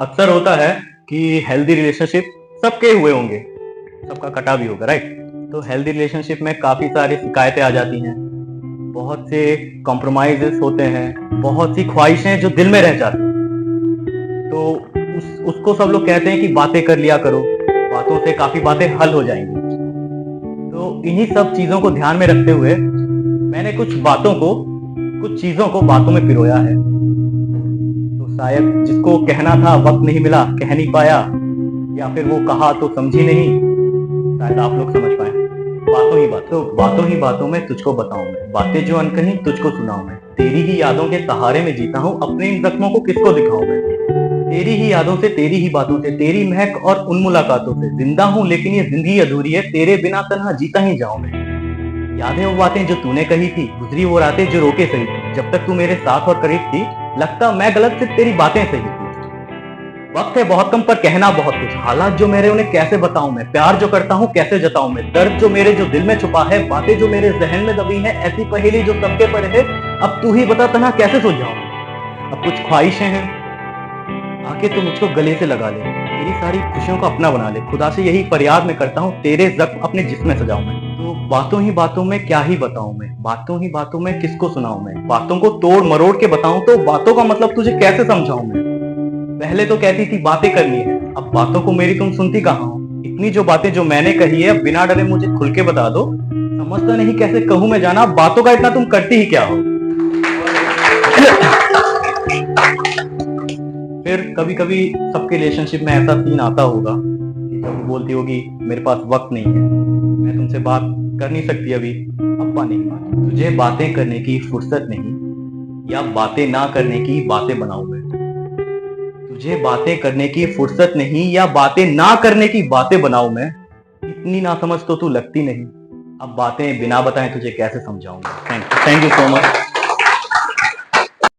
अक्सर होता है कि हेल्दी रिलेशनशिप सबके हुए होंगे, सबका कटा भी होगा, राइट। तो हेल्दी रिलेशनशिप में काफी सारी शिकायतें आ जाती हैं, बहुत से कॉम्प्रोमाइजेस होते हैं, बहुत सी ख्वाहिशें जो दिल में रह जाती हैं। तो उसको सब लोग कहते हैं कि बातें कर लिया करो, बातों से काफी बातें हल हो जाएंगी। तो इन्हीं सब चीजों को ध्यान में रखते हुए मैंने कुछ चीजों को बातों में पिरोया है। तो शायद जिसको कहना था वक्त नहीं मिला, कह नहीं पाया, या फिर वो कहा तो समझी नहीं, शायद आप लोग समझ पाए। बातों ही बातों में तुझको बताऊं मैं, बातें जो अनकही तुझको सुनाऊं मैं। तेरी ही यादों के सहारे में जीता हूं, अपने इन जख्मों को किसको दिखाऊं मैं। तेरी ही यादों से, तेरी ही बातों से, तेरी महक और उन मुलाकातों से जिंदा हूं, लेकिन ये जिंदगी अधूरी है, तेरे बिना तन्हा जीता ही जाऊं मैं। यादें वो बातें जो तूने कही थी, गुजरी वो रातें जो रोके सही थी, जब तक तू मेरे साथ और करीब थी, लगता मैं गलत सिर्फ तेरी बातें सही थी। वक्त है बहुत कम पर कहना बहुत कुछ, हालात जो मेरे उन्हें कैसे बताऊं मैं, प्यार जो करता हूं कैसे जताऊं मैं, दर्द जो मेरे जो दिल में छुपा है, बातें जो मेरे जहन में दबी है, ऐसी पहेली जो सबके परे है, अब तू ही बता तन्हा कैसे सुलझाऊं। अब कुछ ख्वाहिशें हैं, आके तू मुझको गले से लगा ले, मेरी सारी खुशियों को अपना बना ले, खुदा से यही फरियाद मैं करता हूँ, तेरे जख्म अपने जिस्म में सजाऊं मैं। तो बातों ही बातों में क्या ही बताऊं मैं, बातों ही बातों में किसको सुनाऊं मैं, बातों को तोड़ मरोड़ के बताऊं तो बातों का मतलब तुझे कैसे समझाऊं मैं। पहले तो कहती थी बातें करनी है, अब बातों को मेरी तुम सुनती कहाँ हो। इतनी जो बातें जो मैंने कही है, अब बिना डरे मुझे खुल के बता दो, समझता नहीं कैसे कहूं मैं जाना, बातों का इतना तुम करती ही क्या हो। फिर कभी कभी सबके रिलेशनशिप में ऐसा सीन आता होगा कि जब वो बोलती होगी मेरे पास वक्त नहीं है, मैं तुमसे बात कर नहीं सकती अभी, अब्बा नहीं माने। तुझे बातें करने की फुर्सत नहीं, या बातें ना करने की बातें बनाऊं मैं। तुझे बातें करने की फुर्सत नहीं, या बातें ना करने की बातें बनाऊं मैं। इतनी ना समझ तो तू लगती नहीं, अब बातें बिना बताए तुझे कैसे समझाऊंगा। Thank you so much.